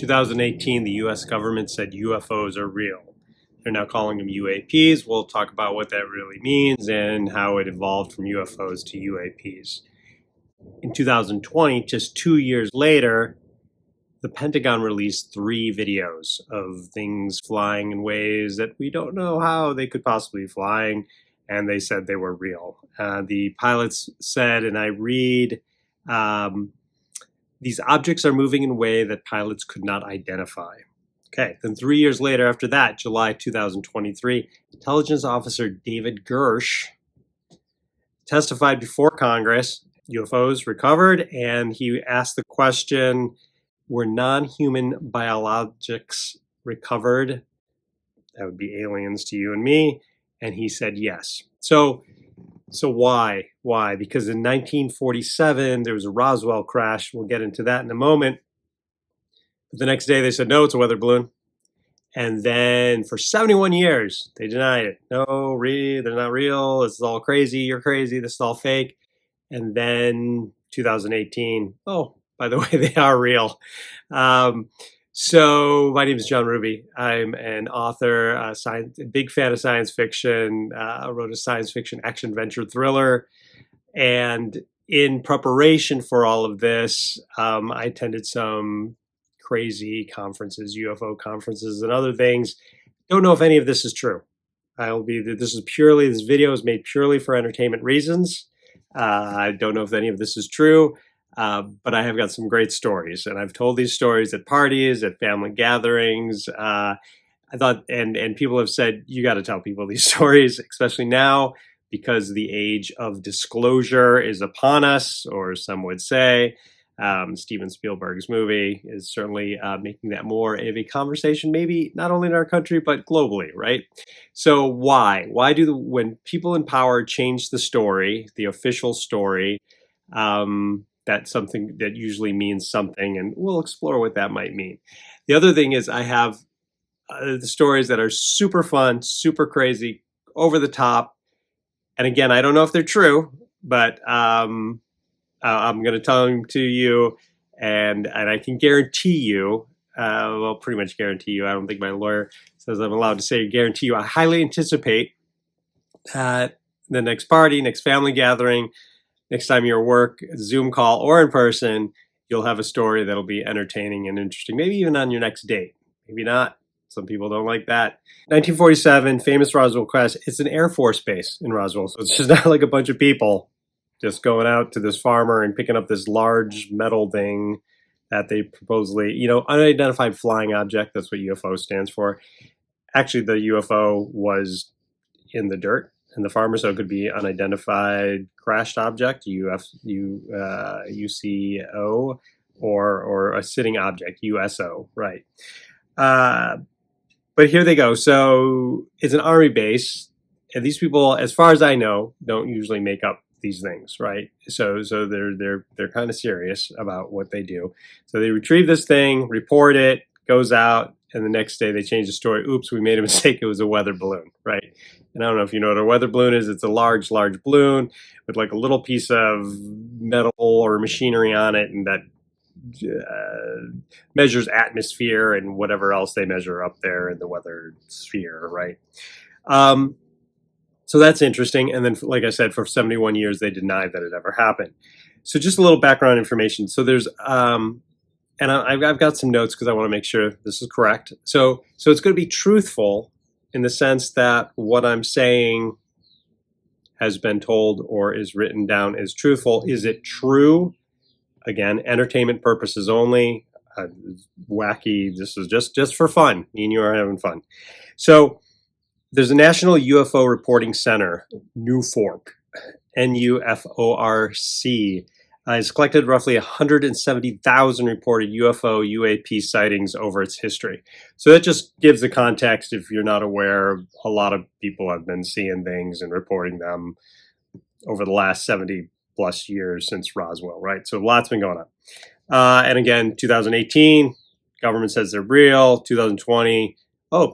2018, the US government said UFOs are real. They're now calling them UAPs. We'll talk about what that really means and how it evolved from UFOs to UAPs. In 2020, just 2 years later, the Pentagon released 3 videos of things flying in ways that we don't know how they could possibly be flying, and they said they were real. The pilots said, and I read, these objects are moving in a way that pilots could not identify. Okay, then 3 years later after that, July 2023, intelligence officer David Gersh testified before Congress, UFOs recovered, and he asked the question, were non-human biologics recovered? That would be aliens to you and me. And he said yes. So why? Why? Because in 1947, there was a Roswell crash. We'll get into that in a moment. But the next day they said, no, it's a weather balloon. And then for 71 years, they denied it. No, they're not real. This is all crazy. You're crazy. This is all fake. And then 2018, oh, by the way, they are real. So my name is John Hruby. I'm an author, a big fan of science fiction. I wrote a science fiction action adventure thriller. And in preparation for all of this, I attended some crazy conferences, UFO conferences and other things. Don't know if any of this is true. This video is made purely for entertainment reasons. I don't know if any of this is true. But I have got some great stories, and I've told these stories at parties, at family gatherings. I thought, and people have said, you got to tell people these stories, especially now, because the age of disclosure is upon us, or some would say. Steven Spielberg's movie is certainly making that more of a conversation, maybe not only in our country, but globally, right? So why? When people in power change the story, the official story, that's something that usually means something, and we'll explore what that might mean. The other thing is I have the stories that are super fun, super crazy, over the top. And again, I don't know if they're true, but I'm going to tell them to you, and I can guarantee you, well, pretty much guarantee you, I don't think my lawyer says I'm allowed to say guarantee you, I highly anticipate that the next party, next family gathering, next time you're at work, Zoom call, or in person, you'll have a story that'll be entertaining and interesting. Maybe even on your next date. Maybe not. Some people don't like that. 1947, famous Roswell Crash. It's an Air Force base in Roswell. So it's just not like a bunch of people just going out to this farmer and picking up this large metal thing that they supposedly, unidentified flying object. That's what UFO stands for. Actually, the UFO was in the dirt in the farmer, so it could be unidentified crashed object, UCO, or a sitting object, USO, right? But here they go. So it's an army base, and these people, as far as I know, don't usually make up these things, right? So they're kind of serious about what they do. So they retrieve this thing, report it, goes out, and the next day they change the story. Oops, we made a mistake. It was a weather balloon, right? And I don't know if you know what a weather balloon is. It's a large balloon with like a little piece of metal or machinery on it, and that measures atmosphere and whatever else they measure up there in the weather sphere, right? So that's interesting. And then, like I said, for 71 years, they denied that it ever happened. So just a little background information. So there's, and I've got some notes because I want to make sure this is correct. So it's going to be truthful in the sense that what I'm saying has been told or is written down as truthful. Is it true? Again, entertainment purposes only. Wacky. This is just for fun. Me and you are having fun. So there's a National UFO Reporting Center, NUFORC, NUFORC. It's collected roughly 170,000 reported UFO, UAP sightings over its history. So that just gives the context. If you're not aware, a lot of people have been seeing things and reporting them over the last 70 plus years since Roswell, right? So lots been going on. And again, 2018, government says they're real. 2020,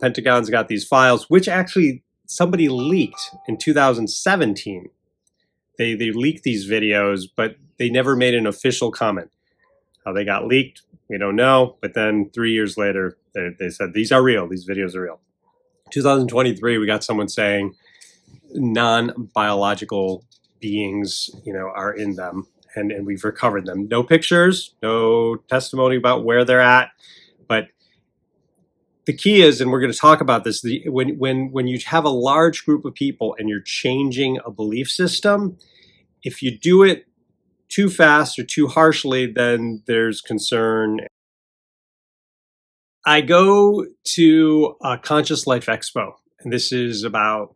Pentagon's got these files, which actually somebody leaked in 2017. They leaked these videos, but they never made an official comment. How they got leaked, we don't know. But then 3 years later, they said, these are real. These videos are real. 2023, we got someone saying non-biological beings, are in them, and we've recovered them. No pictures, no testimony about where they're at, but the key is, and we're going to talk about this, when you have a large group of people and you're changing a belief system, if you do it too fast or too harshly, then there's concern. I go to a Conscious Life Expo, and this is about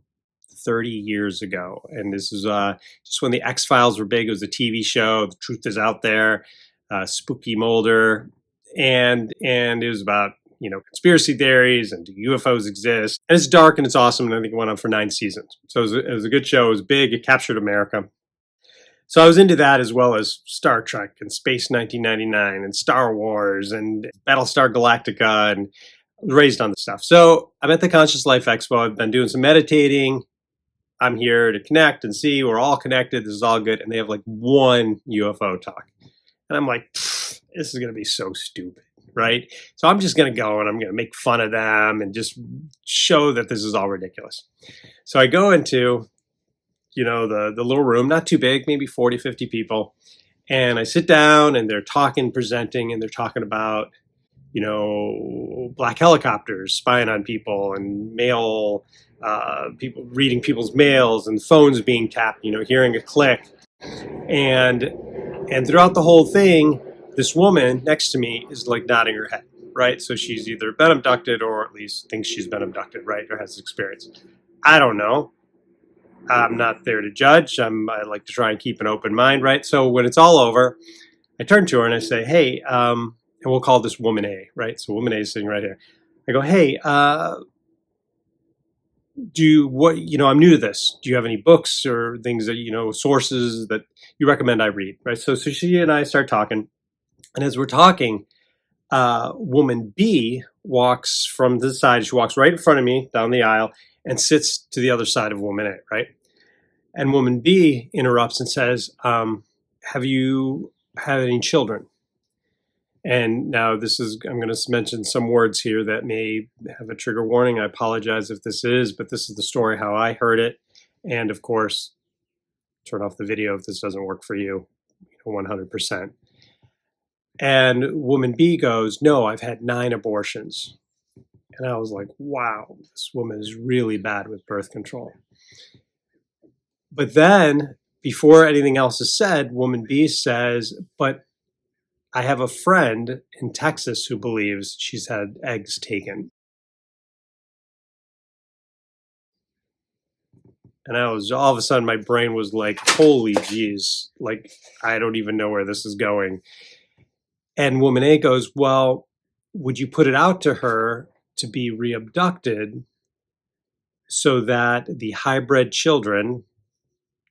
30 years ago. And this is just when the X-Files were big. It was a TV show. The Truth Is Out There, Spooky Mulder. And it was about, conspiracy theories and do UFOs exist. And it's dark and it's awesome. And I think it went on for 9 seasons. So it was a good show. It was big. It captured America. So I was into that, as well as Star Trek and Space 1999 and Star Wars and Battlestar Galactica, and raised on the stuff. So I'm at the Conscious Life Expo. I've been doing some meditating. I'm here to connect and see we're all connected. This is all good. And they have like one UFO talk. And I'm like, this is going to be so stupid, right? So I'm just going to go and I'm going to make fun of them and just show that this is all ridiculous. So I go into the little room, not too big, maybe 40, 50 people. And I sit down and they're talking, presenting, and they're talking about, black helicopters spying on people and mail, people reading people's mails and phones being tapped, hearing a click. And throughout the whole thing, this woman next to me is like nodding her head, right? So she's either been abducted or at least thinks she's been abducted, right? Or has experience. I don't know. I'm not there to judge. I like to try and keep an open mind, right? So when it's all over, I turn to her and I say, hey, and we'll call this woman A, right? So woman A is sitting right here. I go, hey, I'm new to this. Do you have any books or things that, sources that you recommend I read, right? So she and I start talking. And as we're talking, woman B walks from the side. She walks right in front of me down the aisle and sits to the other side of woman A, right? And woman B interrupts and says, have you had any children? And now I'm going to mention some words here that may have a trigger warning. I apologize if this is, but this is the story how I heard it. And of course, turn off the video if this doesn't work for you, 100%. And woman B goes, no, I've had 9 abortions. And I was like, wow, this woman is really bad with birth control. But then, before anything else is said, woman B says, but I have a friend in Texas who believes she's had eggs taken. And all of a sudden, my brain was like, holy geez, like, I don't even know where this is going. And woman A goes, well, would you put it out to her to be reabducted so that the hybrid children,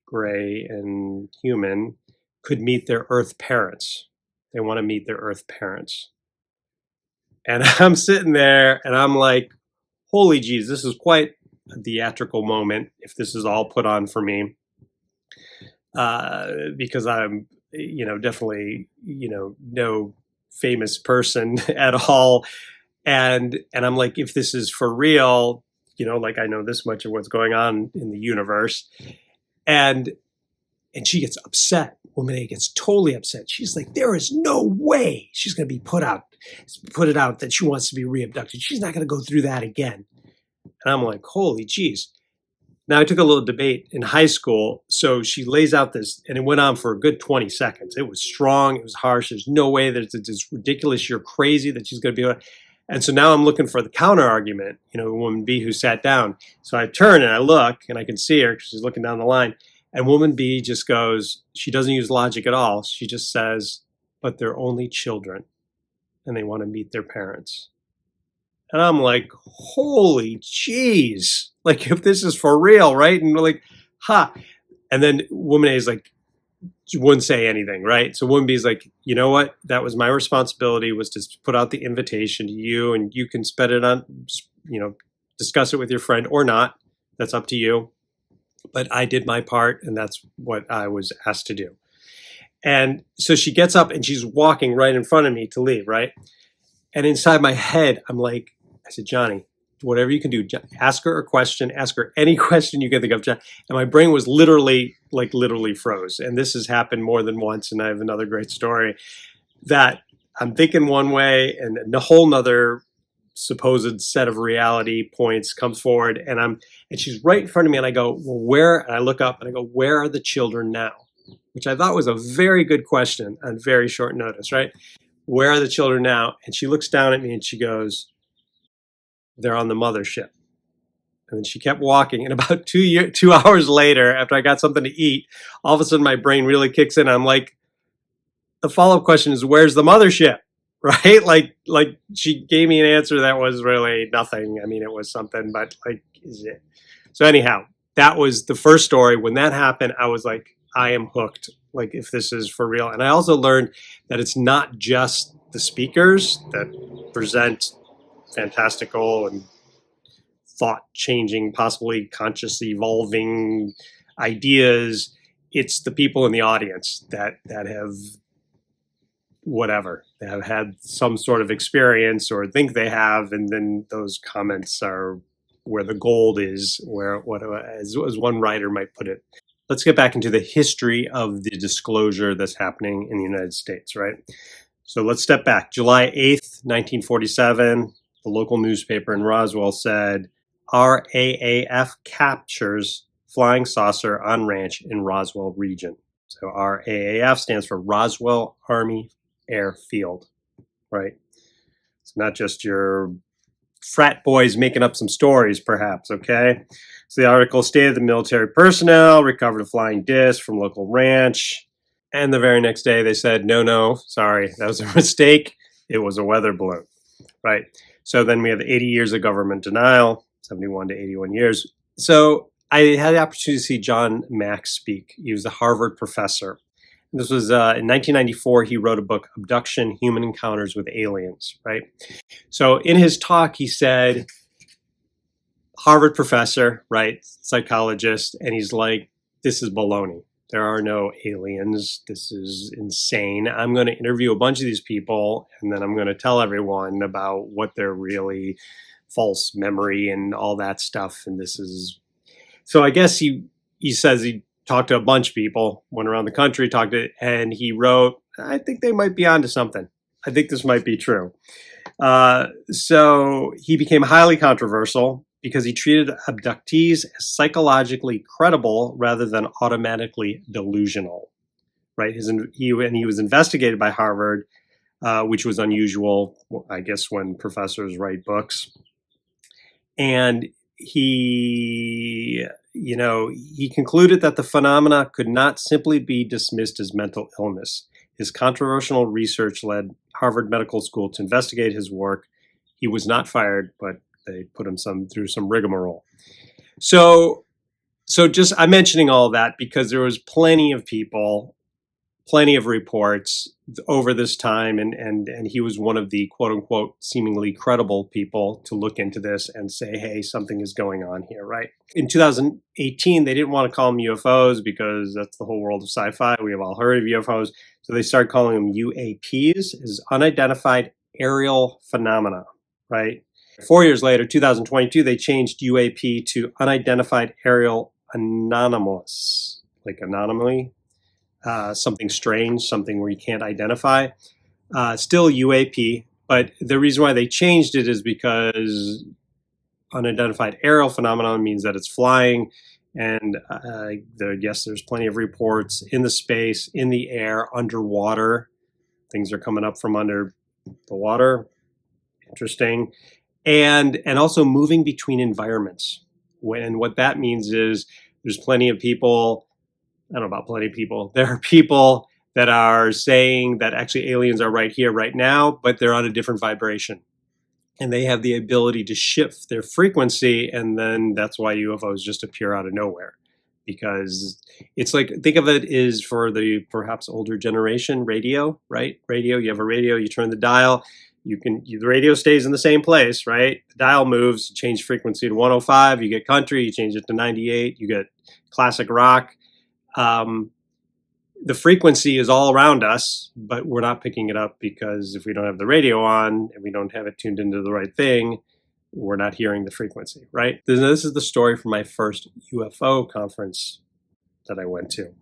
gray and human, could meet their Earth parents? They want to meet their Earth parents. And I'm sitting there and I'm like, holy geez, this is quite a theatrical moment if this is all put on for me. Because I'm, definitely, no famous person at all. And I'm like, if this is for real, like I know this much of what's going on in the universe. And she gets upset. Woman A gets totally upset. She's like, there is no way she's going to be put it out that she wants to be reabducted. She's not going to go through that again. And I'm like, holy geez. Now, I took a little debate in high school. So she lays out this, and it went on for a good 20 seconds. It was strong. It was harsh. There's no way that it's ridiculous. You're crazy that she's going to be able to. And so now I'm looking for the counter argument, woman B who sat down. So I turn and I look and I can see her because she's looking down the line. And woman B just goes, she doesn't use logic at all. She just says, but they're only children and they want to meet their parents. And I'm like, holy jeez. Like, if this is for real, right? And we're like, And then woman A is like, she wouldn't say anything, right? So woman B is like, you know what? That was my responsibility, was to put out the invitation to you, and you can spend it on, discuss it with your friend or not. That's up to you. But I did my part, and that's what I was asked to do. And so she gets up and she's walking right in front of me to leave, right? And inside my head, I'm like, I said, Johnny, whatever you can do, ask her a question, ask her any question you can think of. And my brain was literally froze. And this has happened more than once. And I have another great story that I'm thinking one way and a whole nother supposed set of reality points comes forward, and she's right in front of me, and I go, well, where? And I look up and I go, where are the children now? Which I thought was a very good question on very short notice, right? Where are the children now? And she looks down at me and she goes, they're on the mothership. And then she kept walking. And about 2 hours later, after I got something to eat, all of a sudden my brain really kicks in. I'm like, the follow-up question is, where's the mothership? Right? Like she gave me an answer that was really nothing. I mean, it was something, but like, is it? So anyhow, that was the first story. When that happened, I was like, I am hooked. Like, if this is for real. And I also learned that it's not just the speakers that present fantastical and thought-changing, possibly conscious evolving ideas. It's the people in the audience that have whatever, they have had some sort of experience or think they have, and then those comments are where the gold is, where, what as one writer might put it. Let's get back into the history of the disclosure that's happening in the United States, right? So let's step back. July 8th, 1947, the local newspaper in Roswell said, RAAF captures flying saucer on ranch in Roswell region. So RAAF stands for Roswell Army Airfield, right? It's not just your frat boys making up some stories, perhaps, okay? So the article stated the military personnel recovered a flying disc from local ranch, and the very next day they said, no, sorry, that was a mistake. It was a weather balloon, right? So then we have 80 years of government denial, 71 to 81 years. So I had the opportunity to see John Mack speak. He was a Harvard professor. This was in 1994, he wrote a book, Abduction, Human Encounters with Aliens, right? So in his talk, he said, Harvard professor, right, psychologist, and he's like, this is baloney. There are no aliens. This is insane. I'm going to interview a bunch of these people, and then I'm going to tell everyone about what they're really false memory and all that stuff. And this is, so I guess he says he talked to a bunch of people, went around the country, and he wrote, I think they might be onto something. I think this might be true. So he became highly controversial because he treated abductees as psychologically credible rather than automatically delusional, right? He was investigated by Harvard, which was unusual, I guess, when professors write books. And he concluded that the phenomena could not simply be dismissed as mental illness. His controversial research led Harvard Medical School to investigate his work. He was not fired, but they put him through some rigmarole. So just I'm mentioning all that because there was plenty of people, plenty of reports over this time, and he was one of the quote unquote seemingly credible people to look into this and say, hey, something is going on here, right? In 2018, they didn't want to call them UFOs because that's the whole world of sci-fi. We have all heard of UFOs. So they started calling them UAPs, is unidentified aerial phenomena, right? 4 years later, 2022, they changed UAP to unidentified aerial anomalous, like anomaly. Something strange, something where you can't identify. Still UAP, but the reason why they changed it is because unidentified aerial phenomenon means that it's flying, and there's plenty of reports in the space, in the air, underwater. Things are coming up from under the water. Interesting. And also moving between environments. And what that means is there's plenty of people, I don't know about plenty of people. There are people that are saying that actually aliens are right here, right now, but they're on a different vibration. And they have the ability to shift their frequency, and then that's why UFOs just appear out of nowhere. Because it's like, think of it as for the perhaps older generation, radio, right? Radio, you have a radio, you turn the dial, the radio stays in the same place, right? The dial moves, you change frequency to 105, you get country, you change it to 98, you get classic rock. the frequency is all around us, but we're not picking it up because if we don't have the radio on and we don't have it tuned into the right thing, we're not hearing the frequency, right? This is the story from my first UFO conference that I went to,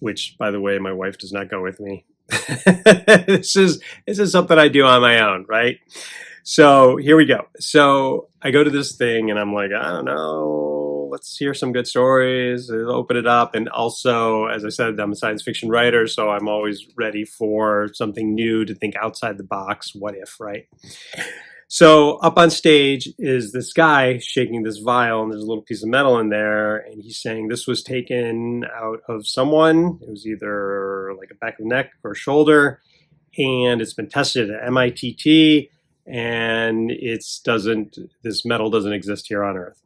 which, by the way, my wife does not go with me. This is something I do on my own, right? So here we go. So I go to this thing and I'm like, I don't know, let's hear some good stories, open it up. And also, as I said, I'm a science fiction writer, so I'm always ready for something new, to think outside the box. What if, right? So up on stage is this guy shaking this vial, and there's a little piece of metal in there, and he's saying this was taken out of someone. It was either like a back of the neck or shoulder, and it's been tested at MIT, and this metal doesn't exist here on Earth.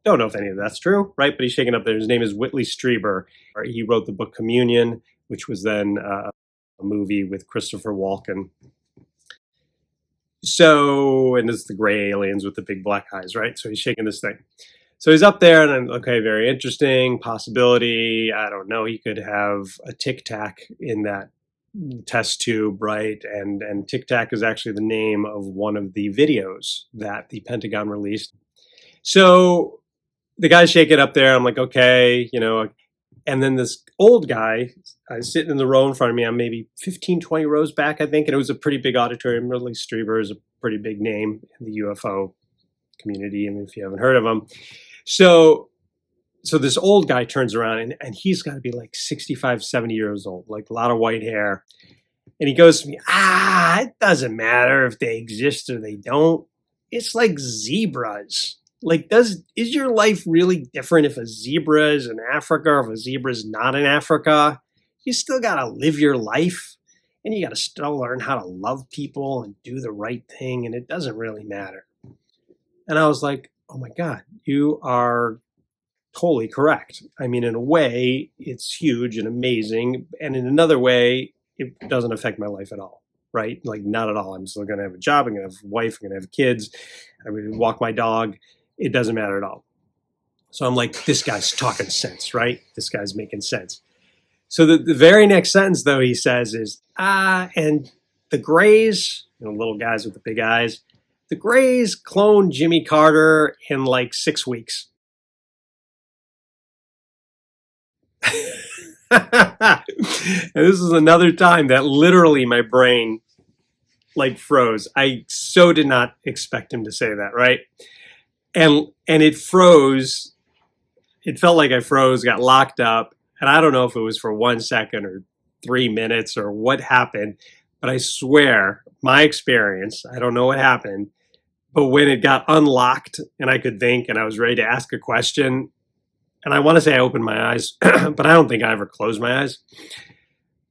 Don't know if any of that's true, right? But he's shaking up there. His name is Whitney Strieber. He wrote the book Communion, which was then a movie with Christopher Walken. So, and it's the gray aliens with the big black eyes, right? So he's shaking this thing. So he's up there, and I'm, okay, very interesting possibility. I don't know. He could have a Tic Tac in that test tube, right? And Tic Tac is actually the name of one of the videos that the Pentagon released. So the guy's shaking up there. I'm like, okay, and then this old guy, I was sitting in the row in front of me. I'm maybe 15, 20 rows back, I think. And it was a pretty big auditorium. Really, Strieber is a pretty big name in the UFO community, and if you haven't heard of him. So this old guy turns around, and he's got to be like 65, 70 years old, like a lot of white hair. And he goes to me, it doesn't matter if they exist or they don't. It's like zebras. Like, is your life really different if a zebra is in Africa or if a zebra is not in Africa? You still got to live your life, and you got to still learn how to love people and do the right thing, and it doesn't really matter. And I was like, oh my God, you are totally correct. I mean, in a way, it's huge and amazing, and in another way, it doesn't affect my life at all, right? Like, not at all. I'm still going to have a job, I'm going to have a wife, I'm going to have kids, I'm going to walk my dog. It doesn't matter at all. So I'm like, this guy's talking sense, right? This guy's making sense. So the very next sentence, though, he says is, and the Greys, little guys with the big eyes, the Greys cloned Jimmy Carter in like 6 weeks. And this is another time that literally my brain like froze. I so did not expect him to say that, right? And it froze. It felt like I froze, got locked up. And I don't know if it was for 1 second or 3 minutes or what happened, but I swear, my experience, I don't know what happened, but when it got unlocked and I could think and I was ready to ask a question, and I want to say I opened my eyes, but I don't think I ever closed my eyes.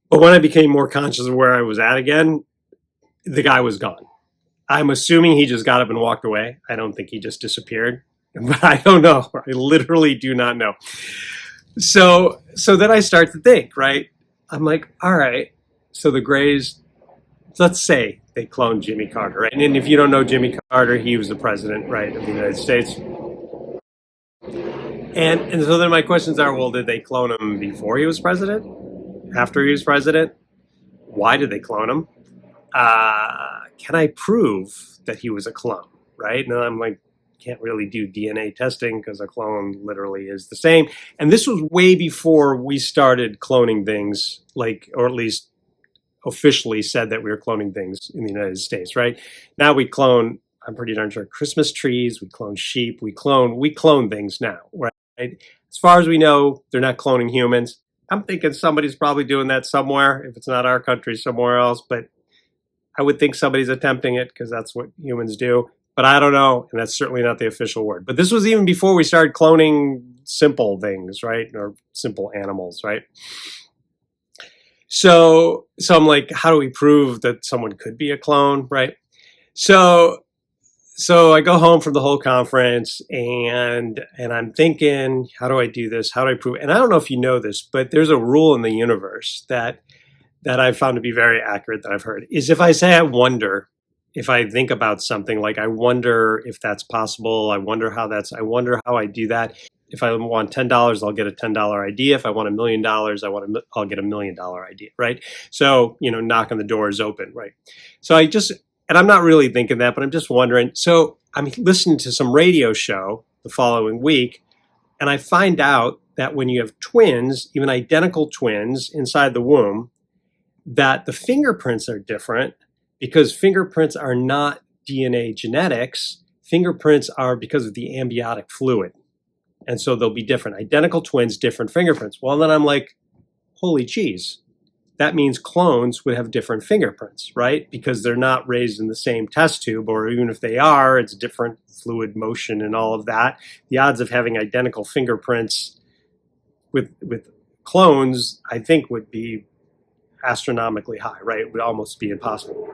But when I became more conscious of where I was at again, the guy was gone. I'm assuming he just got up and walked away. I don't think he just disappeared, but I don't know. I literally do not know. So then I start to think, right? I'm like, all right, so the Greys, let's say they cloned Jimmy Carter, right? And if you don't know Jimmy Carter, he was the president, right, of the United States. And so then my questions are, well, did they clone him before he was president? After he was president? Why did they clone him? Can I prove that he was a clone, right? And I'm like, can't really do DNA testing because a clone literally is the same. And this was way before we started cloning things, like, or at least officially said that we were cloning things in the United States, right? Now we clone, I'm pretty darn sure, Christmas trees, we clone sheep, we clone things now, right? As far as we know, they're not cloning humans. I'm thinking somebody's probably doing that somewhere, if it's not our country, somewhere else, but I would think somebody's attempting it because that's what humans do. But I don't know, and that's certainly not the official word. But this was even before we started cloning simple things, right? Or simple animals, right? So I'm like, how do we prove that someone could be a clone, right? So I go home from the whole conference, and I'm thinking, how do I do this? How do I prove it? And I don't know if you know this, but there's a rule in the universe that I've found to be very accurate, that I've heard, is if I say I wonder, if I think about something, like I wonder if that's possible, I wonder how I do that. if I want $10, I'll get a $10 idea. If I want $1 million, I'll get $1 million idea, right? So, knock on the door is open, right? So and I'm not really thinking that, but I'm just wondering. So I'm listening to some radio show the following week, and I find out that when you have twins, even identical twins inside the womb, that the fingerprints are different because fingerprints are not DNA genetics. Fingerprints are because of the amniotic fluid. And so they'll be different. Identical twins, different fingerprints. Well, then I'm like, holy cheese. That means clones would have different fingerprints, right? Because they're not raised in the same test tube, or even if they are, it's different fluid motion and all of that. The odds of having identical fingerprints with clones, I think, would be astronomically high, right? It would almost be impossible.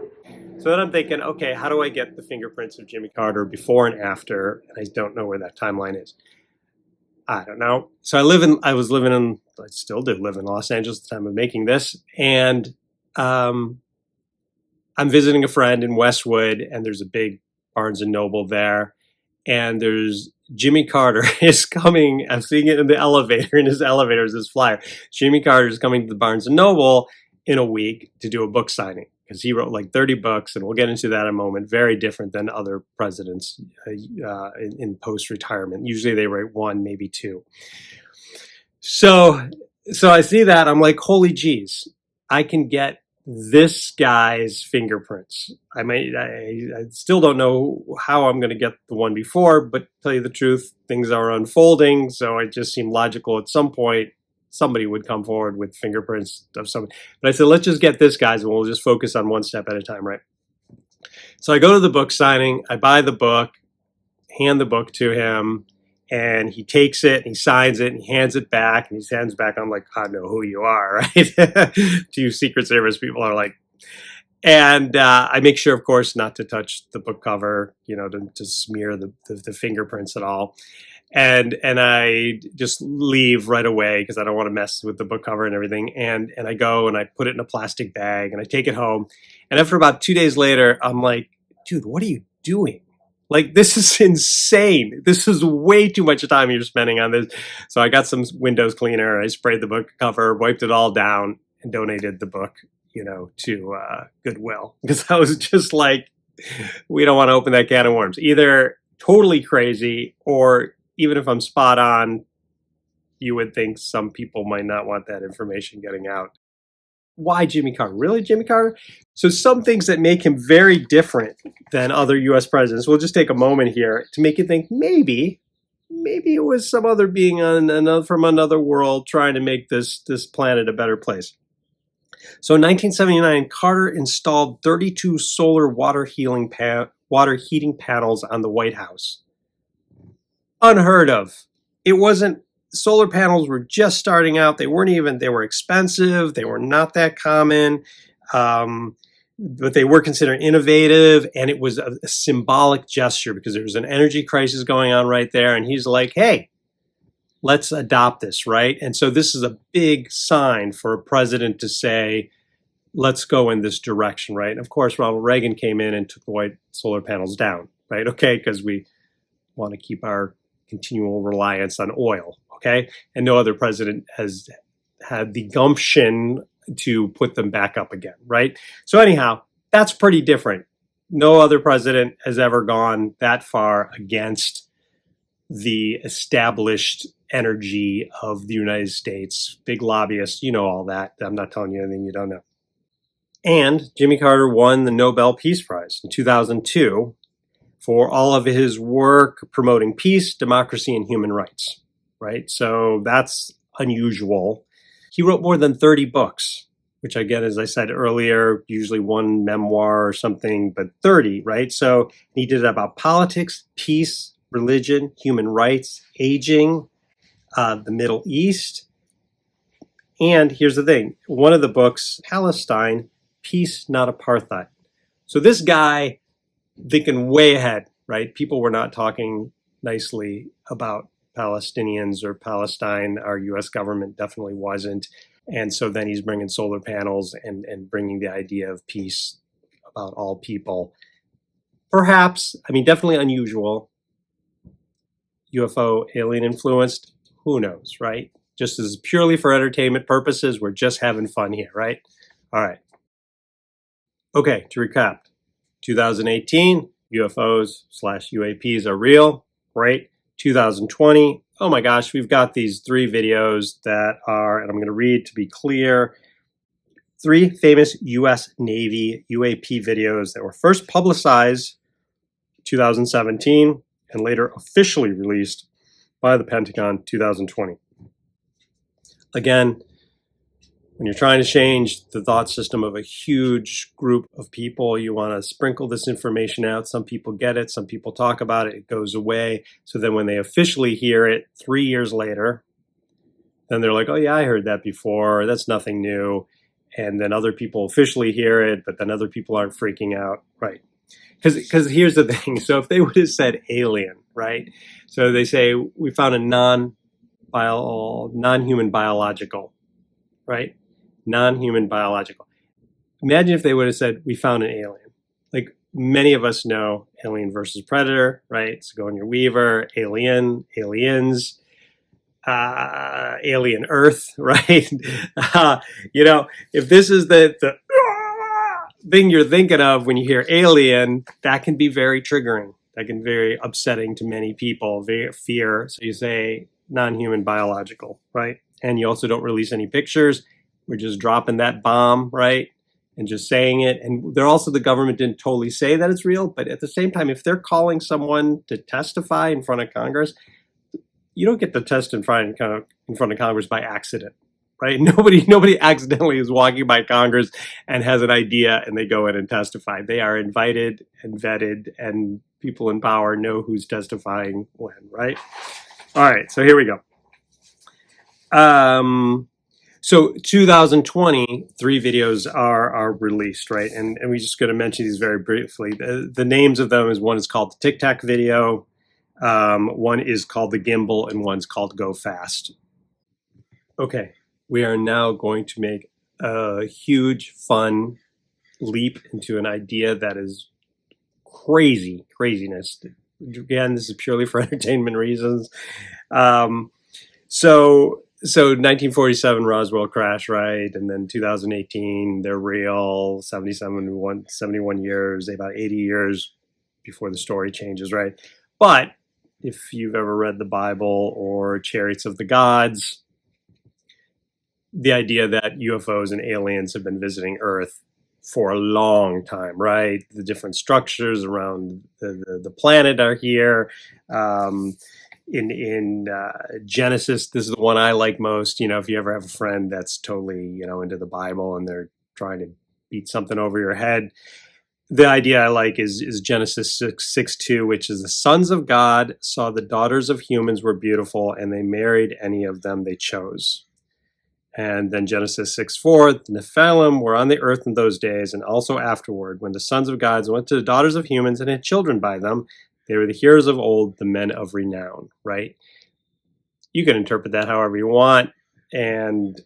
So then I'm thinking, okay, how do I get the fingerprints of Jimmy Carter before and after? And I don't know where that timeline is. I don't know. So I still do live in Los Angeles at the time of making this. And I'm visiting a friend in Westwood, and there's a big Barnes & Noble there. And there's Jimmy Carter is coming. I'm seeing it in the elevator. In his elevator is this flyer. Jimmy Carter is coming to the Barnes & Noble in a week to do a book signing, because he wrote like 30 books, and we'll get into that in a moment. Very different than other presidents in post-retirement. Usually they write one, maybe two. So I see that. I'm like, holy geez, I can get this guy's fingerprints. I still don't know how I'm going to get the one before, but to tell you the truth, things are unfolding. So it just seemed logical at some point somebody would come forward with fingerprints of somebody. But I said, let's just get this guy's, and we'll just focus on one step at a time, right? So I go to the book signing, I buy the book, hand the book to him, and he takes it, and he signs it, and he hands it back, and he hands back. I'm like, I know who you are, right? Two Secret Service people are like, and I make sure, of course, not to touch the book cover, to smear the fingerprints at all. And I just leave right away because I don't want to mess with the book cover and everything. And I go and I put it in a plastic bag and I take it home. And after about 2 days later, I'm like, dude, what are you doing? Like, this is insane. This is way too much time you're spending on this. So I got some Windows cleaner. I sprayed the book cover, wiped it all down, and donated the book, to Goodwill. Because I was just like, we don't want to open that can of worms. Either totally crazy, or even if I'm spot on, you would think some people might not want that information getting out. Why Jimmy Carter? Really, Jimmy Carter? So some things that make him very different than other U.S. presidents. We'll just take a moment here to make you think maybe it was some other being from another world trying to make this planet a better place. So in 1979, Carter installed 32 solar water heating panels on the White House. Unheard of. It wasn't, solar panels were just starting out. They were expensive. They were not that common, but they were considered innovative, and it was a symbolic gesture because there was an energy crisis going on right there. And he's like, hey, let's adopt this, right? And so this is a big sign for a president to say, let's go in this direction, right? And of course, Ronald Reagan came in and took the white solar panels down, right? Okay, because we want to keep our continual reliance on oil, okay? And no other president has had the gumption to put them back up again, right? So anyhow, that's pretty different. No other president has ever gone that far against the established energy of the United States. Big lobbyists, all that. I'm not telling you anything you don't know. And Jimmy Carter won the Nobel Peace Prize in 2002 for all of his work promoting peace, democracy, and human rights, right? So that's unusual. He wrote more than 30 books, which again, as I said earlier, usually one memoir or something, but 30, right? So he did it about politics, peace, religion, human rights, aging, the Middle East. And here's the thing. One of the books, Palestine, Peace, Not Apartheid. So this guy, thinking way ahead, right? People were not talking nicely about Palestinians or Palestine. Our U.S. government definitely wasn't. And so then he's bringing solar panels and bringing the idea of peace about all people. Perhaps, definitely unusual. UFO alien influenced? Who knows, right? Just as purely for entertainment purposes, we're just having fun here, right? All right. Okay, to recap, 2018, UFOs/UAPs are real, right? 2020, oh my gosh, we've got these 3 videos that are, and I'm going to read to be clear, 3 famous US Navy UAP videos that were first publicized 2017 and later officially released by the Pentagon 2020. Again, when you're trying to change the thought system of a huge group of people, you want to sprinkle this information out. Some people get it, some people talk about it, it goes away. So then when they officially hear it 3 years later, then they're like, oh yeah, I heard that before, that's nothing new. And then other people officially hear it, but then other people aren't freaking out, right? Because here's the thing. So if they would have said alien, right? So they say, we found a non-human biological, right? Non-human biological. Imagine if they would have said, we found an alien. Like many of us know Alien versus Predator, right? Sigourney Weaver, Alien, Aliens, Alien Earth, right? If this is the thing you're thinking of when you hear alien, that can be very triggering. That can be very upsetting to many people, fear. So you say non-human biological, right? And you also don't release any pictures. We're just dropping that bomb, right? And just saying it. And they're also, the government didn't totally say that it's real, but at the same time, if they're calling someone to testify in front of Congress, you don't get to test in front of Congress by accident, right? Nobody accidentally is walking by Congress and has an idea and they go in and testify. They are invited and vetted, and people in power know who's testifying when, right? All right, so here we go. So 2020, 3 videos are released, right? And we're just going to mention these very briefly. The names of them is, one is called the Tic Tac video, one is called the Gimbal, and one's called Go Fast. Okay, we are now going to make a huge, fun leap into an idea that is craziness. Again, this is purely for entertainment reasons. So 1947 Roswell Crash, right? And then 2018, they're real, 71 years, about 80 years before the story changes, right? But if you've ever read the Bible or Chariots of the Gods, the idea that UFOs and aliens have been visiting Earth for a long time, right? The different structures around the planet are here. In Genesis, this is the one I like most. If you ever have a friend that's totally, into the Bible and they're trying to beat something over your head, the idea I like is Genesis 6:2, which is the sons of God saw the daughters of humans were beautiful and they married any of them they chose. And then Genesis 6:4, the Nephilim were on the earth in those days and also afterward, when the sons of God went to the daughters of humans and had children by them. They were the heroes of old, the men of renown, right? You can interpret that however you want, and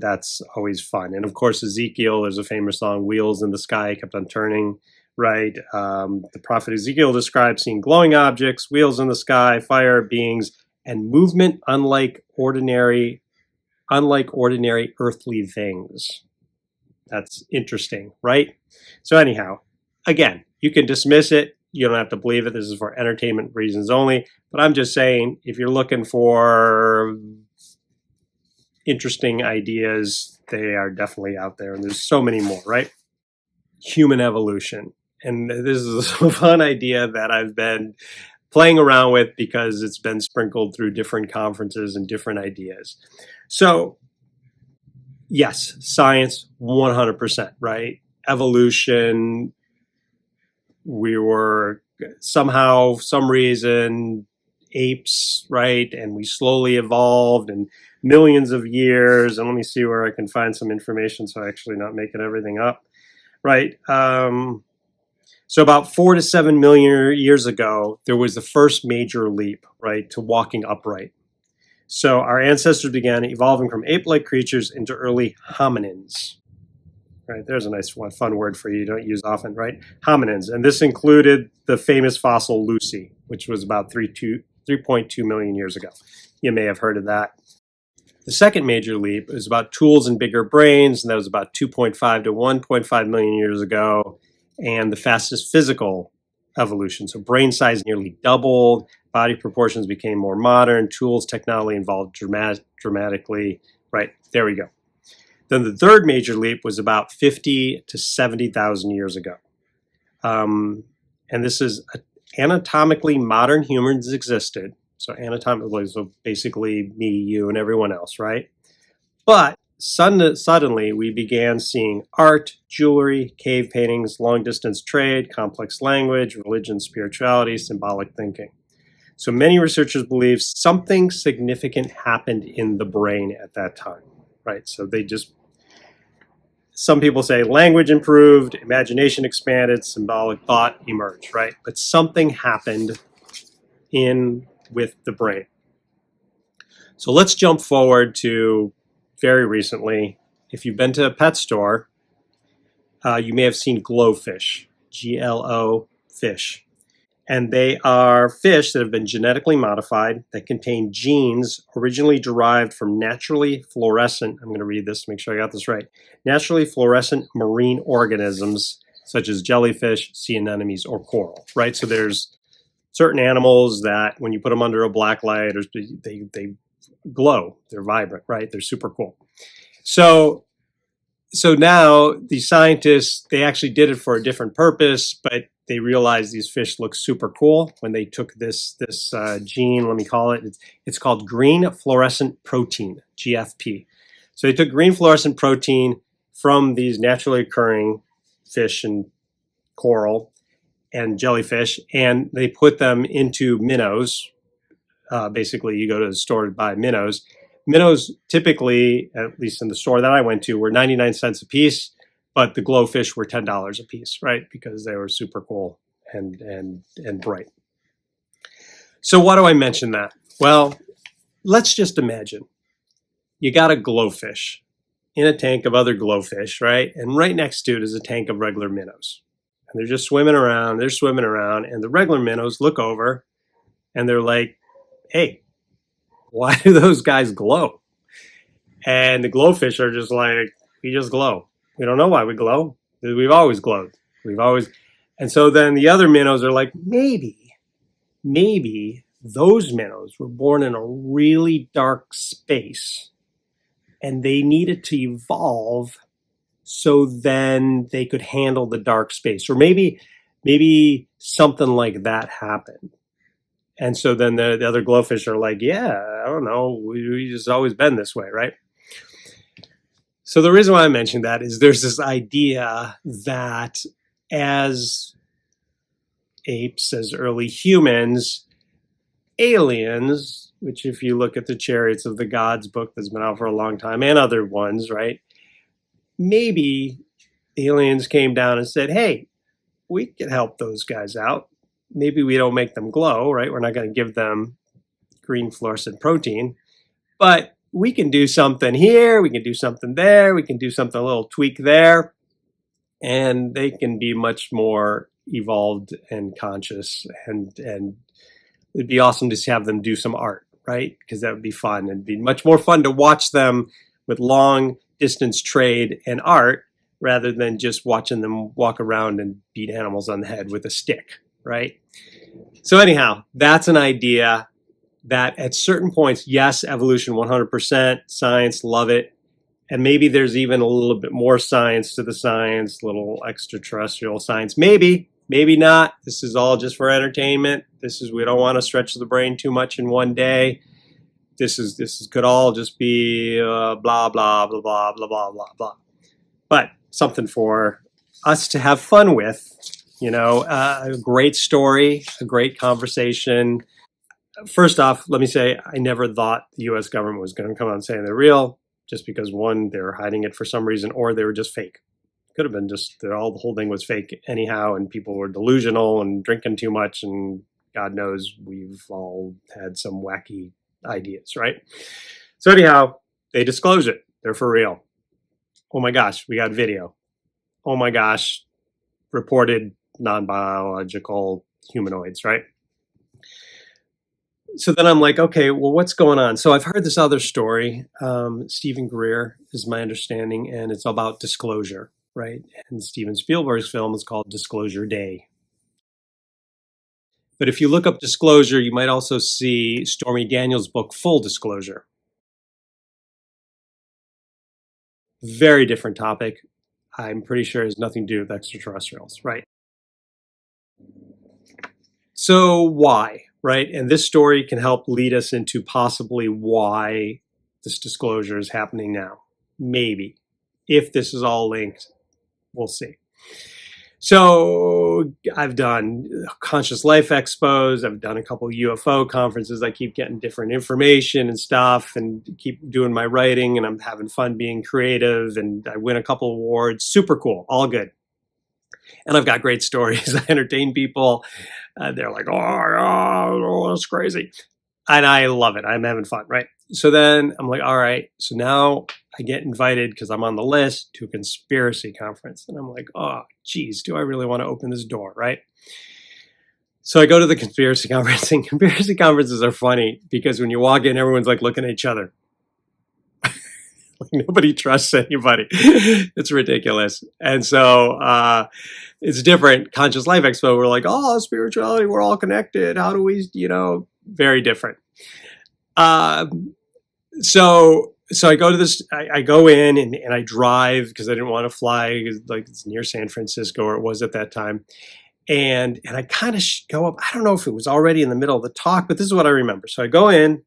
that's always fun. And of course, Ezekiel, there's a famous song, Wheels in the Sky Kept on Turning, right? The prophet Ezekiel describes seeing glowing objects, wheels in the sky, fire, beings, and movement unlike ordinary earthly things. That's interesting, right? So anyhow, again, you can dismiss it. You don't have to believe it. This is for entertainment reasons only. But I'm just saying, if you're looking for interesting ideas, they are definitely out there. And there's so many more, right? Human evolution. And this is a fun idea that I've been playing around with because it's been sprinkled through different conferences and different ideas. So, yes, science, 100%, right? Evolution, we were somehow, some reason, apes, right? And we slowly evolved in millions of years. And let me see where I can find some information so I'm actually not making everything up, right? So about 4 to 7 million years ago, there was the first major leap, right, to walking upright. So our ancestors began evolving from ape-like creatures into early hominins. Right, there's a nice one, fun word for you don't use often, right? Hominins. And this included the famous fossil Lucy, which was about 3 3.2 million years ago. You may have heard of that. The second major leap is about tools and bigger brains, and that was about 2.5 to 1.5 million years ago, and the fastest physical evolution. So brain size nearly doubled, body proportions became more modern, tools, technology evolved dramatically. Right, there we go. Then the third major leap was about 50 to 70,000 years ago. And this is anatomically modern humans existed. So anatomically, so basically me, you, and everyone else, right? But suddenly we began seeing art, jewelry, cave paintings, long-distance trade, complex language, religion, spirituality, symbolic thinking. So many researchers believe something significant happened in the brain at that time, right? So some people say language improved, imagination expanded, symbolic thought emerged, right? But something happened with the brain. So let's jump forward to very recently. If you've been to a pet store, you may have seen glowfish, GLO fish. And they are fish that have been genetically modified that contain genes originally derived from naturally fluorescent, I'm going to read this to make sure I got this right, naturally fluorescent marine organisms such as jellyfish, sea anemones, or coral, right? So there's certain animals that when you put them under a black light, or they glow, they're vibrant, right? They're super cool. So now the scientists, they actually did it for a different purpose, but they realized these fish look super cool when they took this gene, let me call it, it's called green fluorescent protein, GFP. So they took green fluorescent protein from these naturally occurring fish and coral and jellyfish, and they put them into minnows. Basically, you go to the store to buy minnows. Minnows typically, at least in the store that I went to, were 99 cents a piece, but the glowfish were $10 a piece, right? Because they were super cool and bright. So why do I mention that? Well, let's just imagine you got a glowfish in a tank of other glowfish, right? And right next to it is a tank of regular minnows. And they're just swimming around, and the regular minnows look over and they're like, hey, why do those guys glow? And the glowfish are just like, we just glow. We don't know why we glow. We've always glowed. And so then the other minnows are like, maybe those minnows were born in a really dark space and they needed to evolve so then they could handle the dark space. Or maybe something like that happened. And so then the other glowfish are like, yeah, I don't know, we just always been this way, right? So the reason why I mentioned that is there's this idea that as apes, as early humans, aliens, which if you look at the Chariots of the Gods book that's been out for a long time, and other ones, right? Maybe aliens came down and said, hey, we can help those guys out. Maybe we don't make them glow, right? We're not going to give them green fluorescent protein, but we can do something here, we can do something there, we can do something, a little tweak there, and they can be much more evolved and conscious, and it'd be awesome to have them do some art, right? Because that would be fun. It'd be much more fun to watch them with long distance trade and art rather than just watching them walk around and beat animals on the head with a stick, right? So anyhow, that's an idea that at certain points, yes, evolution 100%, science, love it. And maybe there's even a little bit more science to the science, little extraterrestrial science. Maybe not. This is all just for entertainment. We don't want to stretch the brain too much in one day. This could all just be blah, blah, blah, blah, blah, blah, blah, blah. But something for us to have fun with, a great story, a great conversation. First off, let me say, I never thought the U.S. government was going to come out and say they're real, just because, one, they were hiding it for some reason, or they were just fake. Could have been just the whole thing was fake anyhow, and people were delusional and drinking too much, and God knows we've all had some wacky ideas, right? So anyhow, they disclose it. They're for real. Oh my gosh, we got video. Oh my gosh, reported non-biological humanoids, right? So then I'm like, okay, well, what's going on? So I've heard this other story. Stephen Greer is my understanding, and it's about disclosure, right? And Steven Spielberg's film is called Disclosure Day. But if you look up disclosure, you might also see Stormy Daniels' book, Full Disclosure. Very different topic. I'm pretty sure it has nothing to do with extraterrestrials, right? So why, right? And this story can help lead us into possibly why this disclosure is happening now. Maybe. If this is all linked, we'll see. So I've done conscious life expos. I've done a couple of UFO conferences. I keep getting different information and stuff and keep doing my writing, and I'm having fun being creative, and I win a couple awards. Super cool. All good. And I've got great stories. I entertain people. They're like, oh, that's crazy. And I love it. I'm having fun, right? So then I'm like, all right. So now I get invited because I'm on the list to a conspiracy conference. And I'm like, oh, geez, do I really want to open this door, right? So I go to the conspiracy conference, and conspiracy conferences are funny because when you walk in, everyone's like looking at each other. Like nobody trusts anybody. It's ridiculous. And so it's different. Conscious Life Expo, we're like, oh, spirituality, we're all connected. How do we, very different. So I go to this, I go in and I drive because I didn't want to fly, like it's near San Francisco, or it was at that time. And I kind of go up. I don't know if it was already in the middle of the talk, but this is what I remember. So I go in,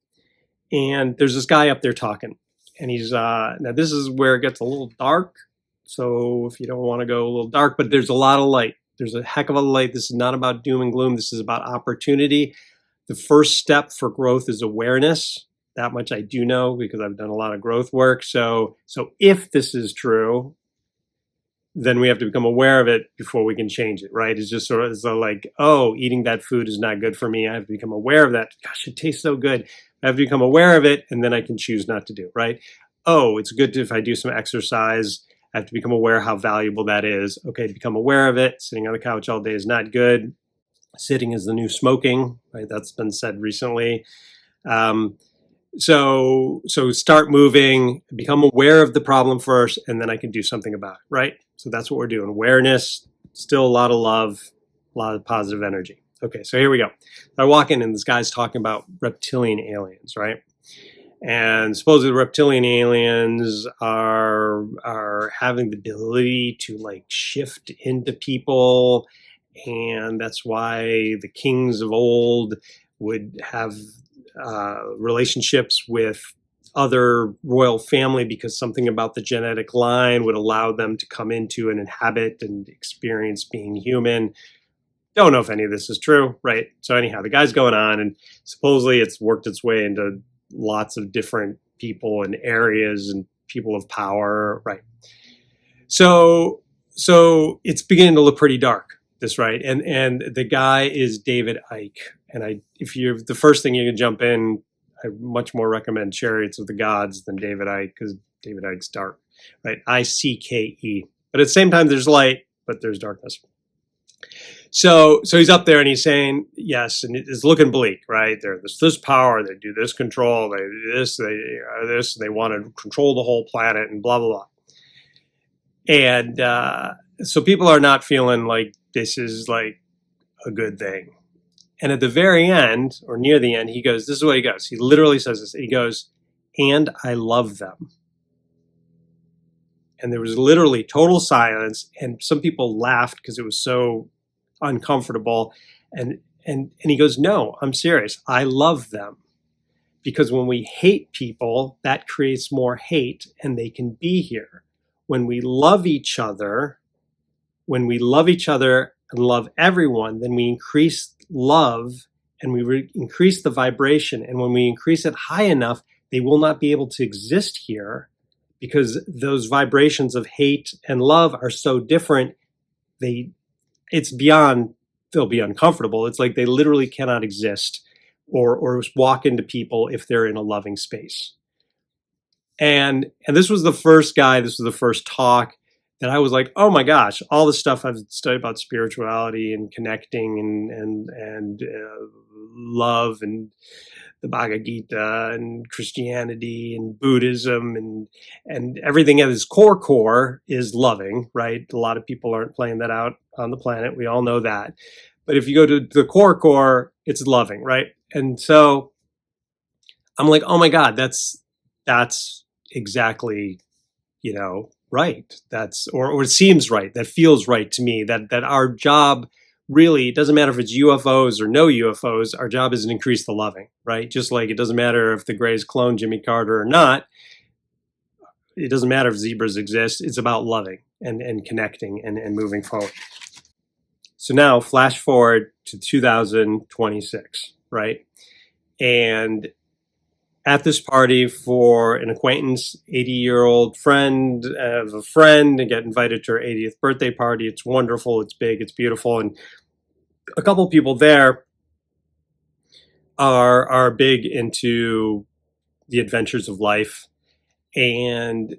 and there's this guy up there talking. And he's, now this is where it gets a little dark. So if you don't want to go a little dark, but there's a lot of light. There's a heck of a light. This is not about doom and gloom. This is about opportunity. The first step for growth is awareness. That much I do know because I've done a lot of growth work. So if this is true, then we have to become aware of it before we can change it, right? It's just sort of so like, oh, eating that food is not good for me. I have to become aware of that. Gosh, it tastes so good. I have to become aware of it, and then I can choose not to do, right? Oh, it's good if I do some exercise. I have to become aware how valuable that is. Okay, become aware of it. Sitting on the couch all day is not good. Sitting is the new smoking, right? That's been said recently. So start moving, become aware of the problem first, and then I can do something about it, right? So that's what we're doing. Awareness, still a lot of love, a lot of positive energy. Okay, so here we go. I walk in and this guy's talking about reptilian aliens, right? And supposedly reptilian aliens are having the ability to like shift into people, and that's why the kings of old would have relationships with other royal family because something about the genetic line would allow them to come into and inhabit and experience being human. Don't know if any of this is true, right? So anyhow, the guy's going on, and supposedly it's worked its way into lots of different people and areas and people of power, right? So it's beginning to look pretty dark, this, right? And the guy is David Icke. And if you're the first thing you can jump in, I much more recommend Chariots of the Gods than David Icke, because David Icke's dark, right? Icke. But at the same time, there's light, but there's darkness. So he's up there and he's saying, yes, and it's looking bleak, right? There's this power, they do this control, they do this, they want to control the whole planet and blah, blah, blah. And so people are not feeling like this is like a good thing. And at the very end, or near the end, he goes, this is what he goes. He literally says this. He goes, and I love them. And there was literally total silence. And some people laughed because it was so uncomfortable. And he goes, no, I'm serious. I love them. Because when we hate people, that creates more hate, and they can be here. When we love each other and love everyone, then we increase love and we increase the vibration. And when we increase it high enough, they will not be able to exist here because those vibrations of hate and love are so different. They'll be uncomfortable. It's like they literally cannot exist or walk into people if they're in a loving space. And this was the first talk that I was like, oh my gosh, all the stuff I've studied about spirituality and connecting and love and the Bhagavad Gita and Christianity and Buddhism and everything at its core is loving, right? A lot of people aren't playing that out on the planet. We all know that. But if you go to the core, it's loving, right? And so I'm like, oh my God, that's exactly, right. That's or it seems right. That feels right to me. That our job really, it doesn't matter if it's UFOs or no UFOs, our job is to increase the loving, right? Just like it doesn't matter if the Greys clone Jimmy Carter or not. It doesn't matter if zebras exist. It's about loving and connecting and moving forward. So now flash forward to 2026, right? And at this party for an acquaintance, 80-year-old friend of a friend, and get invited to her 80th birthday party. It's wonderful. It's big. It's beautiful. And a couple people there are big into the adventures of life. And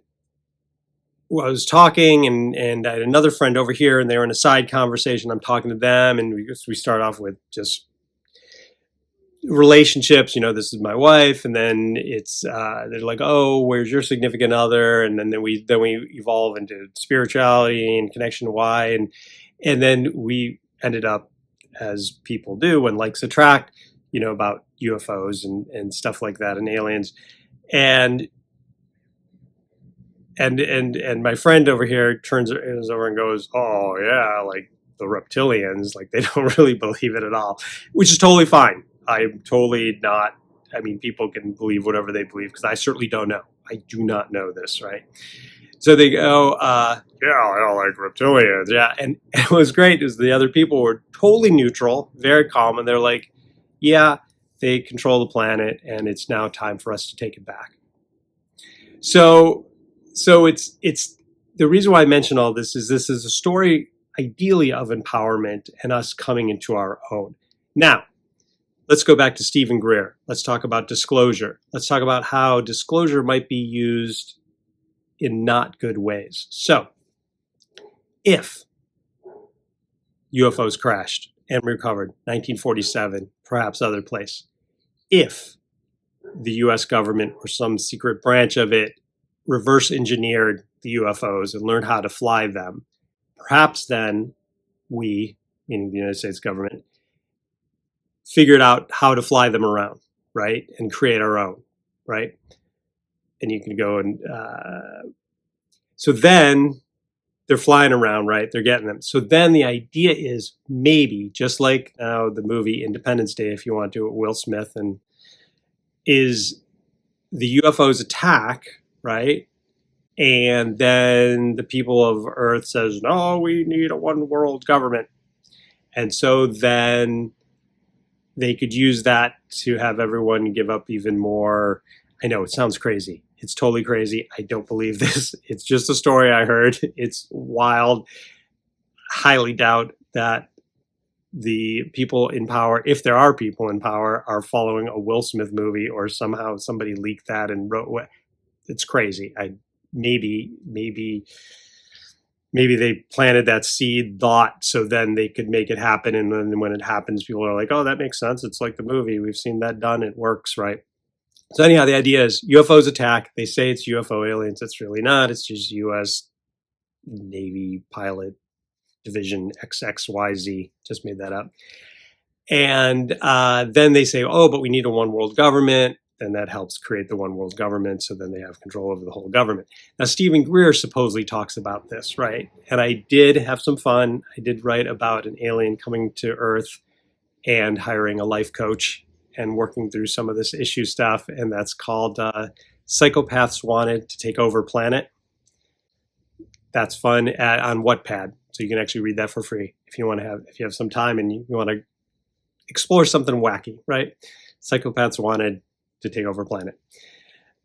I was talking, and I had another friend over here, and they were in a side conversation. I'm talking to them, and we start off with just relationships. This is my wife, and then it's they're like, oh, where's your significant other? And then we evolve into spirituality and connection to why, and then we ended up, as people do when likes attract, about UFOs and stuff like that, and aliens, and my friend over here turns over and goes, oh yeah, like the reptilians, like they don't really believe it at all, which is totally fine. I'm totally not. I mean, people can believe whatever they believe, because I certainly don't know. I do not know this, right? So they go, yeah, I don't like reptilians. Yeah. And what was great is the other people were totally neutral, very calm. And they're like, yeah, they control the planet, and it's now time for us to take it back. So it's the reason why I mention all this is a story ideally of empowerment and us coming into our own. Now, let's go back to Stephen Greer. Let's talk about disclosure. Let's talk about how disclosure might be used in not good ways. So, if UFOs crashed and recovered, 1947, perhaps other place, if the US government or some secret branch of it reverse engineered the UFOs and learned how to fly them, perhaps then we, meaning the United States government, figured out how to fly them around, right? And create our own, right? And you can go and, so then they're flying around, right? They're getting them. So then the idea is maybe, just like now the movie Independence Day, if you want to, Will Smith, and is the UFOs attack, right? And then the people of Earth says, no, we need a one world government. And so then they could use that to have everyone give up even more. I know it sounds crazy. It's totally crazy. I don't believe this. It's just a story I heard. It's wild. Highly doubt that the people in power, if there are people in power, are following a Will Smith movie, or somehow somebody leaked that and wrote what. It's crazy. Maybe they planted that seed thought so then they could make it happen. And then when it happens, people are like, oh, that makes sense. It's like the movie. We've seen that done. It works, right? So anyhow, the idea is UFOs attack. They say it's UFO aliens. It's really not. It's just U.S. Navy pilot division XXYZ. Just made that up. And then they say, oh, but we need a one world government. And that helps create the one world government. So then they have control over the whole government. Now, Stephen Greer supposedly talks about this, right? And I did have some fun. I did write about an alien coming to Earth and hiring a life coach and working through some of this issue stuff. And that's called Psychopaths Wanted to Take Over Planet. That's fun on Wattpad. So you can actually read that for free if you have some time and you want to explore something wacky, right? Psychopaths Wanted to Take Over Planet.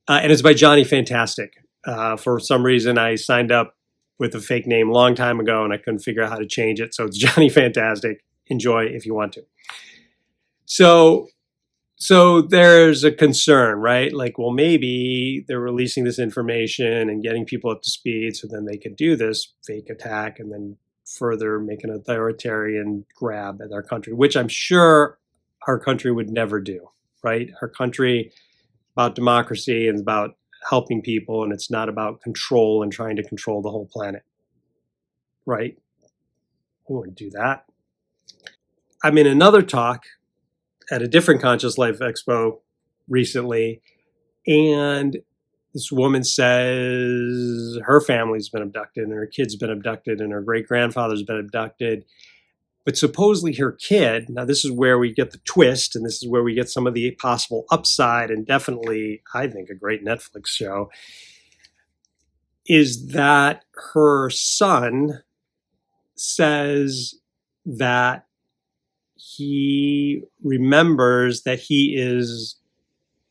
And it's by Johnny Fantastic. For some reason, I signed up with a fake name a long time ago and I couldn't figure out how to change it. So it's Johnny Fantastic. Enjoy if you want to. So there's a concern, right? Like, well, maybe they're releasing this information and getting people up to speed so then they could do this fake attack and then further make an authoritarian grab at our country, which I'm sure our country would never do, right? Our country is about democracy and about helping people, and it's not about control and trying to control the whole planet, right? We wouldn't do that. I'm in another talk at a different Conscious Life Expo recently, and this woman says her family's been abducted and her kid's been abducted and her great-grandfather's been abducted. But supposedly her kid, now this is where we get the twist, and this is where we get some of the possible upside, and definitely, I think, a great Netflix show, is that her son says that he remembers that he is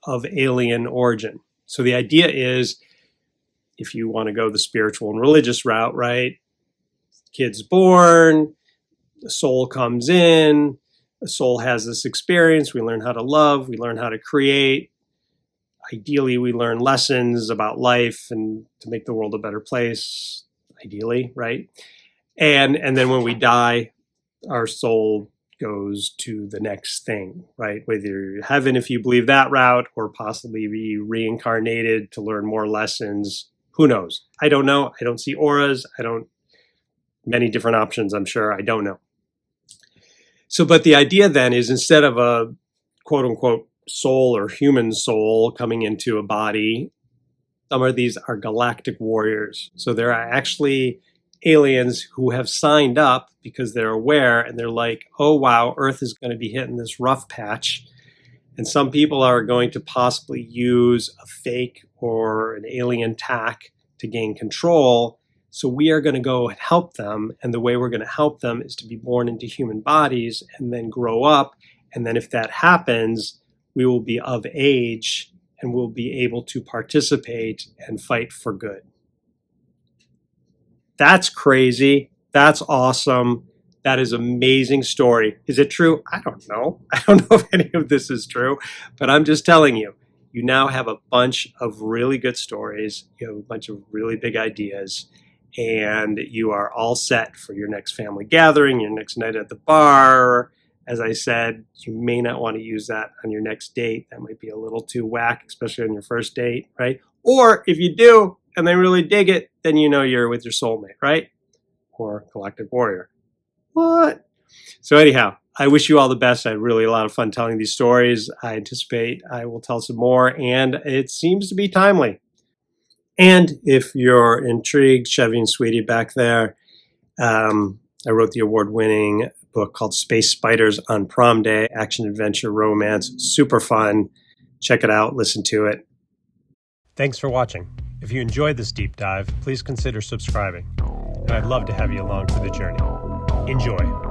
of alien origin. So the idea is, if you want to go the spiritual and religious route, right? Kid's born, the soul comes in, the soul has this experience, we learn how to love, we learn how to create. Ideally, we learn lessons about life and to make the world a better place, ideally, right? And then when we die, our soul goes to the next thing, right? Whether heaven, if you believe that route, or possibly be reincarnated to learn more lessons. Who knows? I don't know. I don't see auras. Many different options, I'm sure. I don't know. So, but the idea then is, instead of a quote unquote soul or human soul coming into a body, some of these are galactic warriors. So there are actually aliens who have signed up because they're aware, and they're like, oh wow, Earth is going to be hitting this rough patch, and some people are going to possibly use a fake or an alien tack to gain control. So we are going to go and help them, and the way we're going to help them is to be born into human bodies and then grow up, and then if that happens, we will be of age and we'll be able to participate and fight for good. That's crazy. That's awesome. That is an amazing story. Is it true? I don't know. I don't know if any of this is true, but I'm just telling you, you now have a bunch of really good stories. You have a bunch of really big ideas, and you are all set for your next family gathering, your next night at the bar. As I said, you may not want to use that on your next date. That might be a little too whack, especially on your first date, right? Or if you do, and they really dig it, then you know you're with your soulmate, right? Or galactic warrior. What? So anyhow, I wish you all the best. I had really a lot of fun telling these stories. I anticipate I will tell some more, and it seems to be timely. And if you're intrigued, Chevy and Sweetie back there, I wrote the award-winning book called Space Spiders on Prom Day, action, adventure, romance, super fun. Check it out, listen to it. Thanks for watching. If you enjoyed this deep dive, please consider subscribing. And I'd love to have you along for the journey. Enjoy.